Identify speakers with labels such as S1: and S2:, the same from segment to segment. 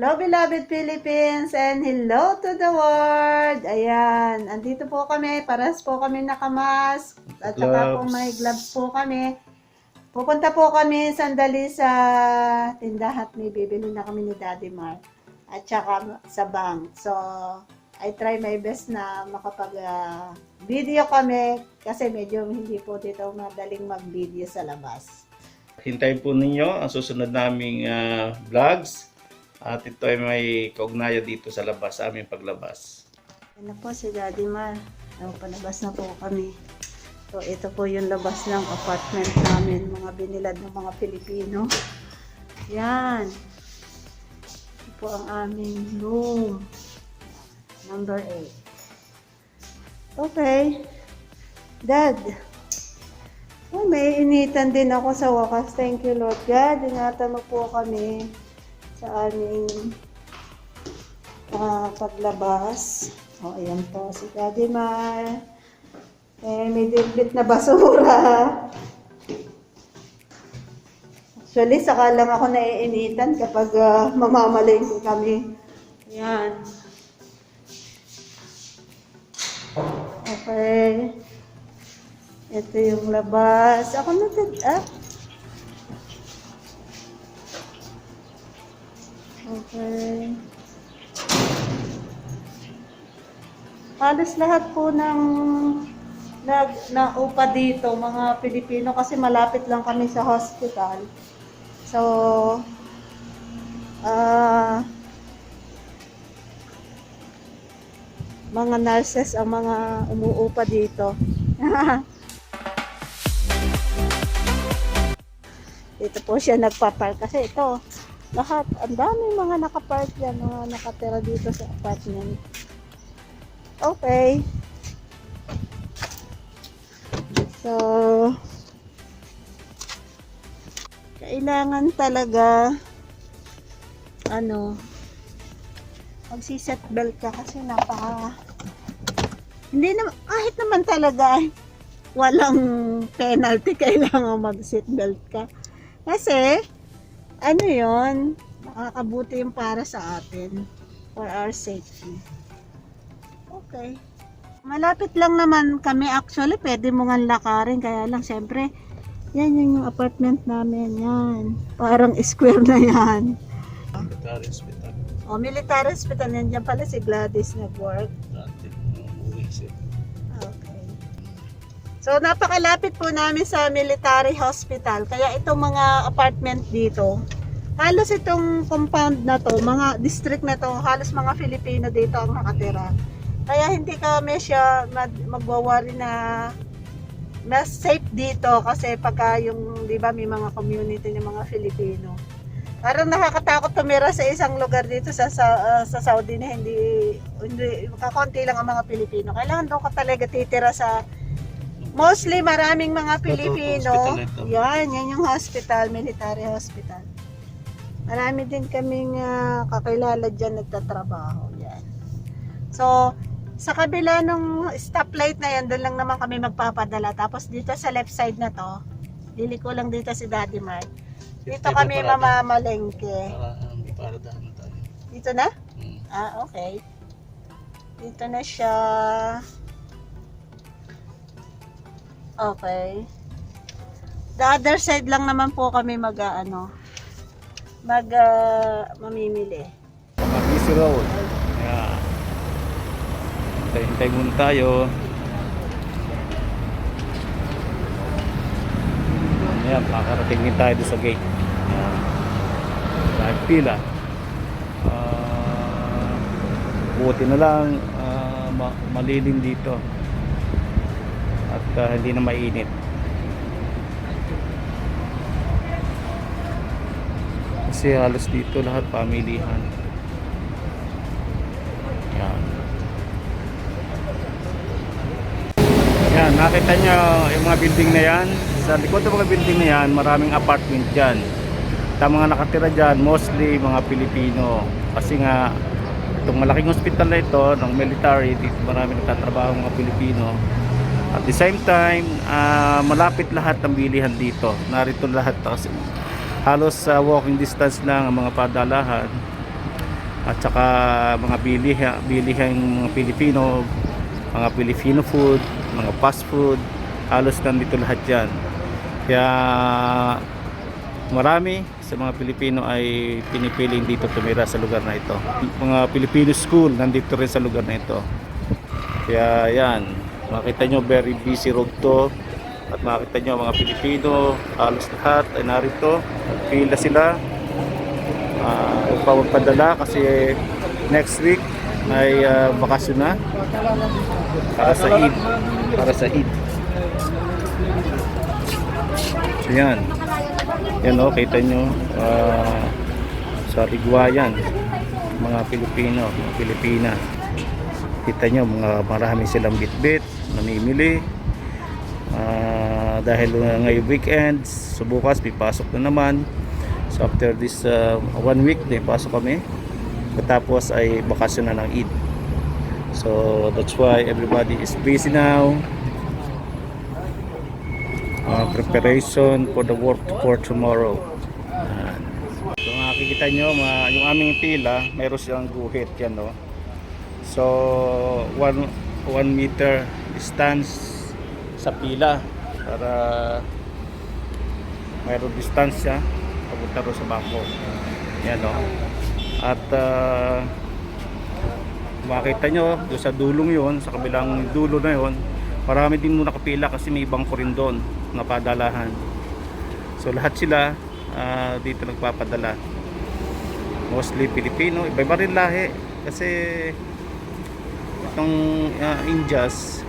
S1: Hello, beloved Philippines, and hello to the world. Ayan, andito po kami, paras po kami nakamask, at saka po may gloves po kami. Pupunta po kami sandali sa tindahan, may bibili na kami ni Daddy Mar, at saka sa bank. So, I try my best na makapag-video kami, kasi medyo hindi po dito madaling mag-video sa labas.
S2: Hintayin po ninyo ang susunod naming vlogs. At ito ay may kaugnayan dito sa labas, sa aming paglabas.
S1: Yan na po si Daddy Mar. Palabas na po kami. So, ito po yung labas ng apartment namin. Mga binilad ng mga Pilipino. Yan. Ito po ang aming room. Number 8. Okay. Dad. Oh, may initan din ako sa wakas. Thank you, Lord God. Ingatan mo po kami sa aming paglabas. O, ayan po si Daddy Mar. May dilbit na basura. Actually, saka lang ako naiinitan kapag mamamalengke kami. Ayan. Okay. Ito yung labas. Ako na Okay. Halos lahat po ng naupa dito, mga Pilipino, kasi malapit lang kami sa hospital. So, mga nurses ang mga umuupa dito. Dito po siya nagpapark kasi ito, lahat, ang daming mga nakapark dyan, mga nakatira dito sa apartment. Okay. So, kailangan talaga, magsiset belt ka kasi hindi naman, kahit naman talaga, walang penalty, kailangan mag-seat belt ka. Kasi, yon, makakabuti yung para sa atin, for our safety. Okay. Malapit lang naman kami, actually, pwede mo nga lakarin, kaya lang, syempre, yan yung apartment namin, yan. Parang square na yan.
S2: Military hospital.
S1: O, military hospital, yan dyan pala si Gladys nag-work. Okay. So, napakalapit po namin sa military hospital, kaya itong mga apartment dito, halos itong compound na to, mga district na to, halos mga Filipino dito ang nakatira. Kaya hindi kami siya magwawari na mas safe dito kasi pagka yung, di ba, may mga community ng mga Filipino. Parang nakakatakot tumira sa isang lugar dito sa Saudi na hindi kakonti lang ang mga Pilipino. Kailangan doon ka talaga titira sa mostly maraming mga Pilipino. Yan yung hospital, military hospital. Marami din kaming kakilala dyan nagtatrabaho. Yan. So, sa kabila ng stoplight na yan, doon lang naman kami magpapadala. Tapos dito sa left side na to, liliko lang dito si Daddy Mark. Dito kami mamamalengke.
S2: Paradahan na tayo.
S1: Dito na? Okay. Dito na siya. Okay. The other side lang naman po kami mamimili.
S2: Easy road. Yeah. Hintay muna tayo. Ayan, makakarating din tayo doon sa gate. Ayan. Dahil pila. Buti na lang malilim dito. At hindi na mainit. Kasi halos dito lahat pamilihan. Yan. Yan, nakita nyo yung mga building na yan. Sa likod ng mga building na yan, maraming apartment dyan. At mga nakatira dyan, mostly mga Pilipino. Kasi nga, itong malaking hospital na ito, ng military, dito maraming nagtatrabaho mga Pilipino. At the same time, malapit lahat ng bilihan dito. Narito lahat kasi halos walking distance lang ang mga padalahan. at saka mga bilihan mga Pilipino, mga Filipino food, mga fast food, halos nandito lahat yan. Kaya marami sa mga Pilipino ay pinipiling dito tumira sa lugar na ito. Mga Filipino school nandito rin sa lugar na ito. Kaya yan, makita nyo very busy road to. At makita nyo mga Pilipino, halos lahat ay narito. Pila sila upang magpadala kasi next week ay bakasyon na para sa Eid. So yan. Yan o, kita nyo sa Ligwayan, mga Pilipino, mga Pilipina. Kita nyo, marami silang bitbit, namimili. Dahil ngayong weekends, so bukas may pasok na naman. So after this 1 week, may pasok kami. Tapos ay bakasyon na ng Eid. So that's why everybody is busy now. Preparation for the work for tomorrow. So makikita nyo yung aming pila, mayroon silang guhit yan, no? So 1 meter distance sa pila para mayroon distansya papunta ro sa bangko yan, no? At makita nyo doon sa dulong yon, sa kabilang dulo na yon, marami din muna nakapila kasi may bangko rin doon na padalahan. So lahat sila dito nagpapadala, mostly Pilipino, iba-iba rin lahi kasi itong Indias,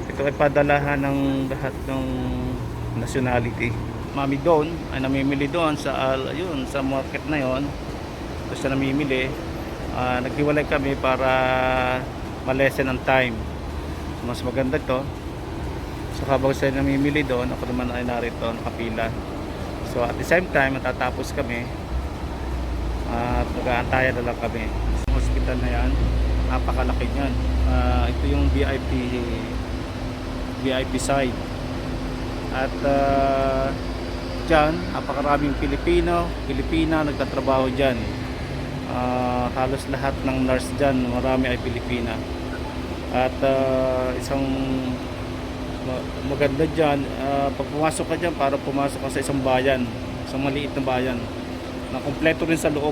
S2: ito ay padalahan ng lahat ng nationality. Mami doon ay namimili doon sa ayun, sa market na yon, tapos siya namimili. Naghiwalay kami para malesen ang time. Mas maganda to. So habang siya namimili doon, ako naman ay narito nakapila. So at the same time matatapos kami at mag-aantayan na lang kami. Sa hospital na yan, napakalaki niyan. Ito yung VIP side. At dyan, napakaraming Pilipina nagtatrabaho dyan. Halos lahat ng nurse dyan, marami ay Pilipina. At isang maganda dyan, pag pumasok ka dyan, para pumasok ka sa isang bayan, isang maliit na bayan na kompleto rin sa loob.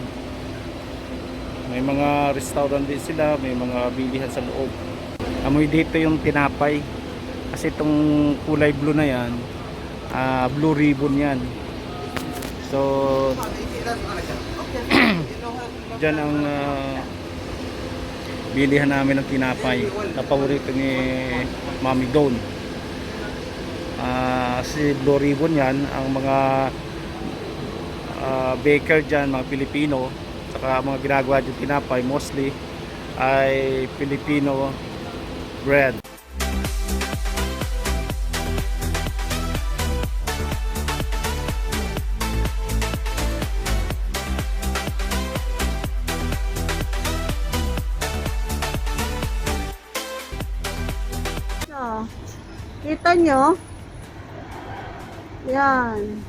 S2: May mga restaurant din sila, may mga bilihan sa loob. Amoy dito yung tinapay kasi itong kulay blue na yan, Blue Ribbon yan. So dyan ang bilihan namin ng tinapay na paborito ni Mami Dawn. Si Blue Ribbon yan, ang mga baker dyan, mga Pilipino, saka mga ginagawa dyan tinapay mostly ay Filipino bread.
S1: Kita nyo? Yan.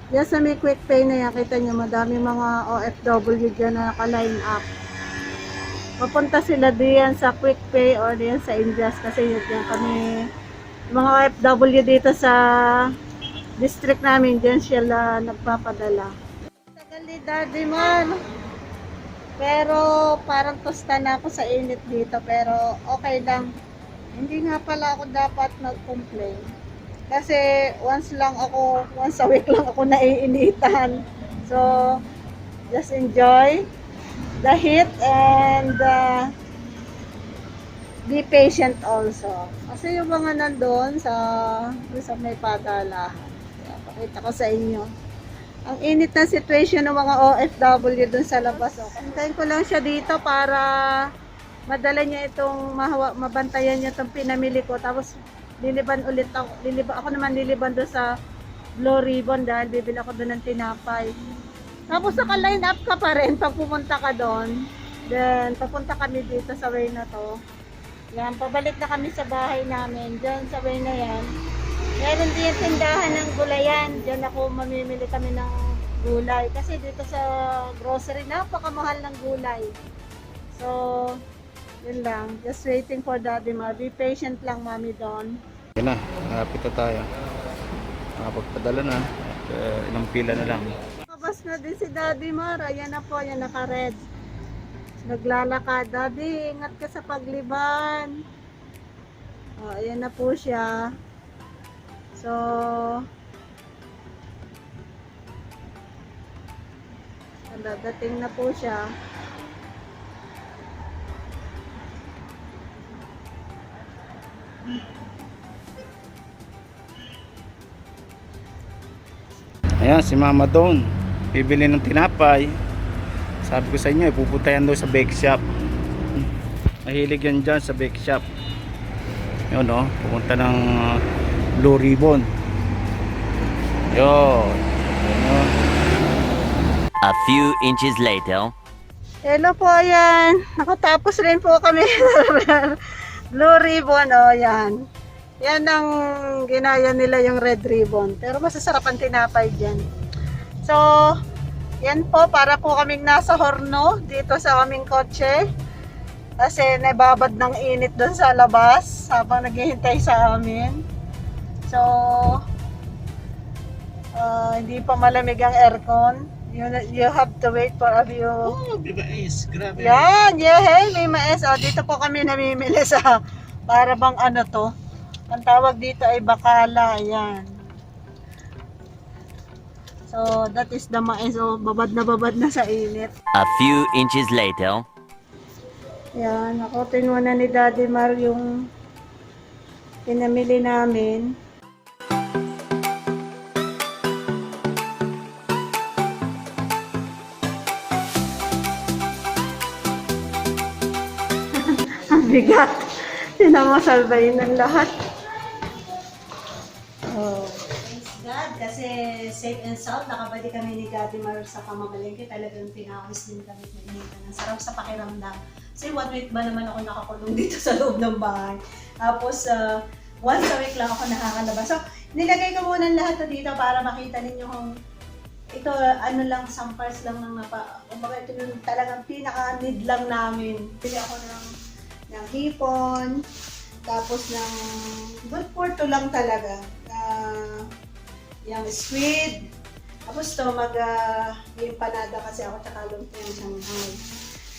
S1: Yan sa may quick pay na yan, kita nyo, madami mga OFW dyan na naka-line up. Papunta sila diyan sa quick pay or diyan sa Indias kasi yun kami, mga OFW dito sa district namin, diyan sila nagpapadala. Tagal ni Daddy man. Pero parang tosta na ako sa init dito, pero okay lang. Hindi nga pala ako dapat mag-complain. Kasi once a week lang ako naiinitan. So, just enjoy the heat and be patient also. Kasi yung mga nandun sa may padala, pakita ko sa inyo. Ang init na situation ng mga OFW dun sa labas. Hintayin ko lang siya dito para madala niya itong mabantayan niya itong pinamili ko, tapos liliban ulit ako naman liliban doon sa Blue Ribbon dahil bibili ako doon ng tinapay. Tapos naka-line up ka pa rin pag pumunta ka doon. Then papunta kami dito sa way na to. Yan, pabalik na kami sa bahay namin. Diyan sa way na yan, meron din tindahan ng gulayan. Diyan ako mamimili kami ng gulay. Kasi dito sa grocery, napakamahal ng gulay. So, yun lang. Just waiting for Daddy Mar. Be patient lang, Mami Don.
S2: Yan na, nakapit na tayo. Nakapagpadala na. At, ilang pila na lang.
S1: Kabas na din si Daddy Mar. Ayan na po, ayan naka-red. Naglalakad. Daddy, ingat ka sa pagliban. Oh, ayan na po siya. So, dadating na po siya.
S2: Ayan, si Mama Don. Bibili ng tinapay. Sabi ko sa inyo, pupunta yan doon sa bake shop. Mahilig yan dyan sa bake shop. Yun o, pupunta ng Blue Ribbon. Yun. Yun.
S3: A few inches later.
S1: Hello po, ayan. Nakatapos rin po kami. Blue ribbon, oh, yan. Yan ang ginaya nila yung red ribbon. Pero masasarap ang tinapay dyan. So, yan po, para po kaming nasa horno dito sa aming kotse. Kasi nababad ng init doon sa labas habang naghihintay sa amin. So, hindi pa malamig ang aircon. You have to wait for a few.
S2: Oh, di ba is? Grabe.
S1: Yan, yeah, hey, may mais. Oh, dito po kami namimili sa para bang ano to. Ang tawag dito ay bakala, yan. So, that is the mais. Oh, babad na sa init.
S3: A few inches later.
S1: Yan, nakutin muna ni Daddy Mar yung pinamili namin. Ang bigat. Sinamasalbayin ng lahat. Oh. Thanks God, kasi safe and sound. Nakabali kami ni Daddy Mar sa pamamalengke. Talagang pinakawis din kami na initan. Ang sarap sa pakiramdam. Kasi 1 week ba naman ako nakakulong dito sa loob ng bahay. Tapos, once a week lang ako nakakalabas. So, nilagay ko muna lahat na dito para makita ninyo kung ito, ano lang, samples lang ng kumbaga ito yung talagang pinaka-need lang namin. Pili ako ng hipon, tapos ng good for to lang talaga. Yung squid. Tapos to, mag-empanada kasi ako tsaka lumpiang Shanghai.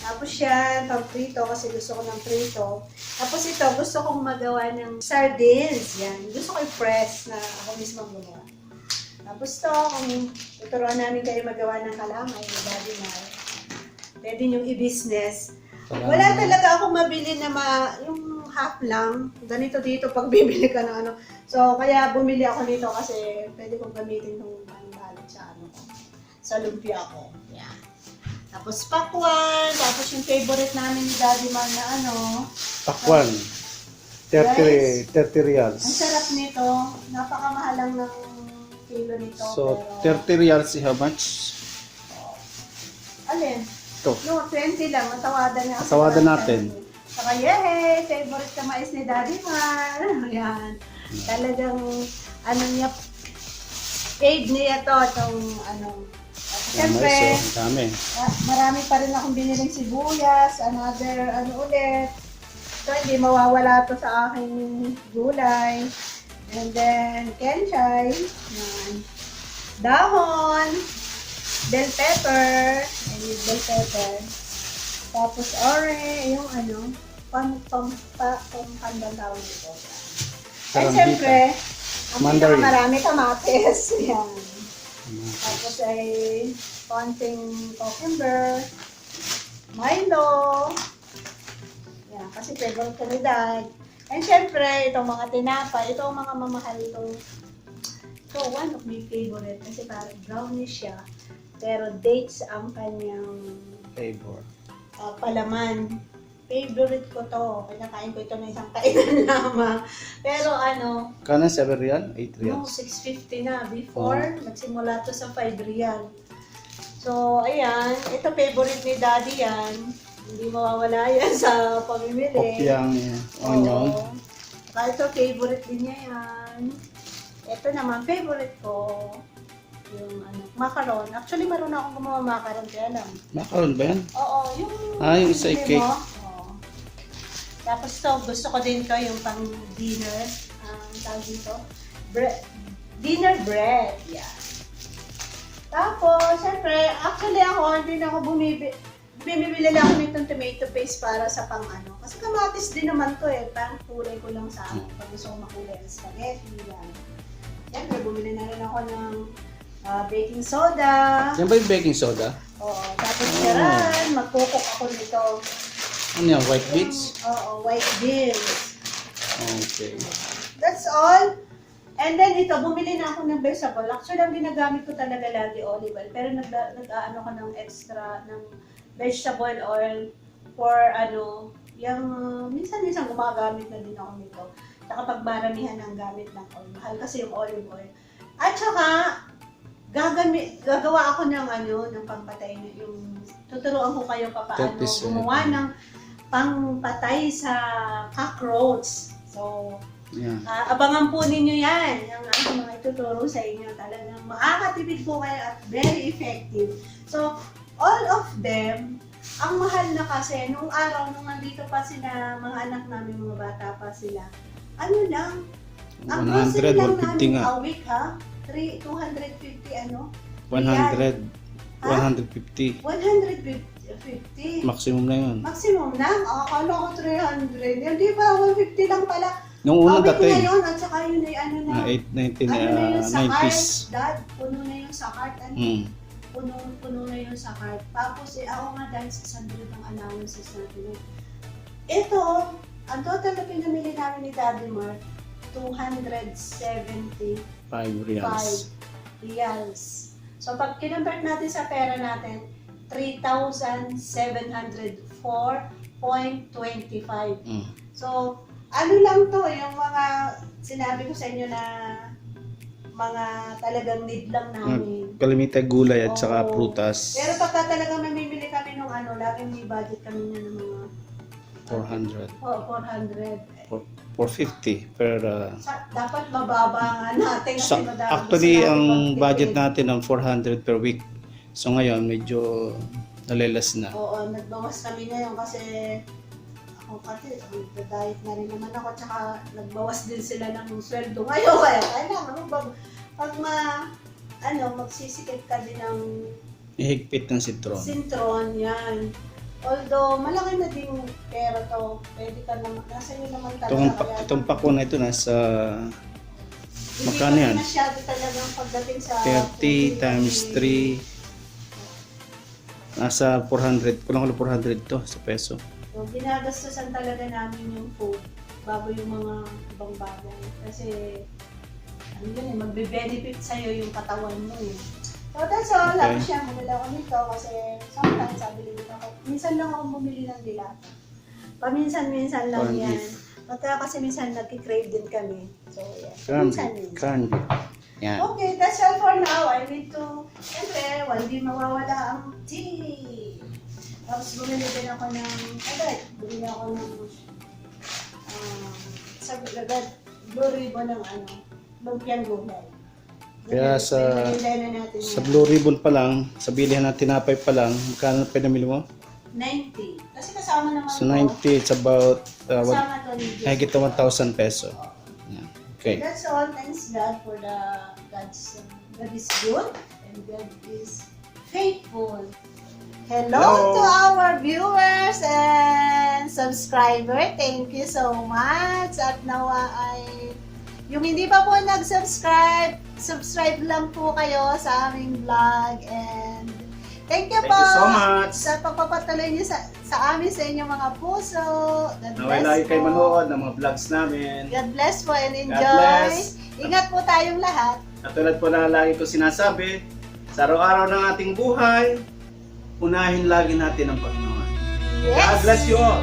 S1: Tapos yan, pang-prito kasi gusto ko ng prito. Tapos ito, gusto kong magawa ng sardines. Yan, gusto ko i-press na ako mismo gumawa. Tapos to, kung tuturuan namin kayo magawa ng kalamay, Daddy Mar, pwede niyong i-business. Wala talaga akong mabili na yung half lang. Ganito dito pag bibili ka ng ano. So, kaya bumili ako nito kasi pwede kong gamitin itong pangbalot sa ano ko. Sa lumpia ko. Yan. Tapos pakwan, tapos yung favorite namin ni Daddy Mar na ano.
S2: Pakwan. 30 reals.
S1: Ang sarap nito. Napakamahal lang ng kilo nito.
S2: So,
S1: pero,
S2: 30 reals how much?
S1: alin?
S2: Ito.
S1: No, 20 lang. Matawadan niya.
S2: Tawadan natin.
S1: Saka yehey! Favorite ka mais ni Daddy Mar. Yan. Talagang, ano niya, aid niya to. Itong, ano. Siyempre,
S2: dami.
S1: marami pa rin akong biniling sibuyas. Another, ano ulit. So, hindi mawawala to sa aking gulay. And then, kenchay. Yan. Dahon. Bell pepper. I need bell pepper. Tapos yung ano, pampandang tawag dito. Ay, siyempre, ang
S2: Mandarin.
S1: marami kamatis. Yan. Tapos ay konting cucumber, Milo. Yan, kasi favorite ko ni Dad. And syempre, itong mga tinapay, ito ang mga mamahal itong ito, one of my favorite kasi parang brownish siya. Pero dates ang kanyang
S2: Flavor.
S1: palaman. Favorite ko to. Kinakain ko ito ng isang kainan lamang. Pero ano,
S2: Kanan 7 real? 8
S1: no,
S2: reals.
S1: 650 na. Before, nagsimula to sa 5 real. So, ayan. Ito favorite ni Daddy yan. Hindi mawawala yan sa pamimili.
S2: Kopyang onion.
S1: Oo. Saka ito, favorite din niya yan. Ito naman, favorite ko. Yung ano, macaron. Actually, marunong akong gumawa macaron, kaya lang.
S2: Macaron ba yan?
S1: Oo, yung...
S2: Yung isa ay
S1: bibili
S2: cake.
S1: mo. Oo. Tapos to, gusto ko din to yung pang dinner. Tawag dito. Dinner bread. Yeah. Tapos, syempre, actually ako, hindi na ako bumibili lang ako nitong tomato paste para sa pang ano. Kasi kamatis din naman to eh. Pang kulay ko lang sa akin. Pag gusto ko makulay ang spaghetti. Yan. Siyempre, bumili na rin ako ng baking soda.
S2: Yan ba yung baking soda?
S1: Oo. Tapos charan, magkukok ako nito.
S2: Ano yan? White beets?
S1: Oo, white beans.
S2: Okay.
S1: That's all. And then ito, bumili na ako ng vegetable. Actually, ang ginagamit ko talaga lagi olive oil. Pero nag-ano ko ng extra ng vegetable oil for ano, yung minsan-minsan gumagamit na din ako nito. Saka pag maramihan ang gamit ng oil. Mahal kasi yung olive oil. At saka, gagawa ako ng ano, ng pampatay na yung tuturuan ko kayo paano
S2: 30%.
S1: gumawa ng pangpatay sa cockroach. So,
S2: Yeah.
S1: abangan po ninyo yan. Yung mga ituturo sa inyo. Talagang makakatipid po kayo at very effective. So, all of them, ang mahal na kasi, nung araw, nung nandito pa sila, mga anak namin, mga bata pa sila, ano lang, ang
S2: 100,
S1: grocery lang
S2: 150
S1: namin
S2: nga.
S1: a week, ha? 250, ano?
S2: 100.
S1: Ha?
S2: 150.
S1: 150.
S2: Maximum na yun.
S1: Maximum na? Akala ko 300. Hindi ba? 150 lang pala.
S2: Nung unang
S1: Awit
S2: dating,
S1: ngayon, at saka yun ay ano na,
S2: 1990s.
S1: ano na yung sa cart, Dad, puno na yung sa cart, ano, puno na yung sa cart. Tapos ako nga dahil 600 ang allowances natin. Ito, ang total na pinamili namin ni Daddy Mark, 275
S2: 5 reals.
S1: reals. So pag kinonvert natin sa pera natin, 3,704.25. So, ano lang to, yung mga sinabi ko sa inyo na mga talagang need lang namin.
S2: Kalimita gulay at saka
S1: Oo.
S2: prutas.
S1: Pero pagka talagang namimili kami ng ano, laging may budget kami na ng mga
S2: 400.
S1: 400.
S2: 450 per
S1: Dapat mababa nga natin kasi madami.
S2: actually
S1: gusto natin
S2: ang
S1: magtipid.
S2: budget natin ang 400 per week. So ngayon medyo nalelas na.
S1: Oo, nagbawas kami ngayon kasi ako kasi nag-diet na rin naman ako tsaka nagbawas din sila ng sweldo ngayon kaya kailangan mo magsisikip ka din ng
S2: Ihigpit ng sitron.
S1: sintron yan. Although malaki na din pera to, pwede ka naman, nasa iyo naman talaga.
S2: Itong pako na ito nasa
S1: hindi
S2: magkano
S1: kami
S2: yan?
S1: masyado talagang pagdating sa
S2: 30 times 3 nasa 400, kulang 400 to sa peso.
S1: So, ginagastusan talaga namin yung food bago yung mga ibang bagay. Kasi, ano yun eh, magbe-benefit sa'yo yung katawan mo eh. So, that's all.
S2: Okay.
S1: Tapos siya, bumili ako nito kasi sometimes sabi din ako, minsan lang ako bumili ng dilata. Paminsan-minsan lang
S2: Corned
S1: yan.
S2: beef.
S1: Pagka kasi minsan nagki-crave din kami. So, yeah.
S2: Corned
S1: Minsan-minsan.
S2: beef. Corned beef. Yan.
S1: Okay, that's all for now. I need to, siyempre, hindi mawawala ang tea. Tapos bumili din ako ng, bumili ako ng, sa Blue Ribbon ng lumpiang gulay.
S2: Kaya sa
S1: natin
S2: Blue Ribbon pa lang, sa bilihan ng tinapay pa lang, magkano pa namili mo?
S1: 90. Kasi kasama naman
S2: So 90, it's about
S1: kasama to ni Jess.
S2: higit na 1,000 peso. Yan. Okay.
S1: That's all. Thanks God for God is good and God is faithful. Hello to our viewers and subscriber. Thank you so much. At nawa ay yung hindi pa po nag-subscribe, subscribe lang po kayo sa aming vlog and thank you po
S2: so much.
S1: sa pagpapatuloy niyo sa amin sa inyong mga puso. God
S2: Naway
S1: bless
S2: lagi kayo
S1: po.
S2: manood ng mga vlogs namin.
S1: God bless po and enjoy.
S2: bless.
S1: Ingat po tayong lahat.
S2: Katulad po na lagi ko sinasabi, sa araw-araw ng ating buhay, unahin lagi natin ang Panginoon.
S1: Yes.
S2: God bless you all.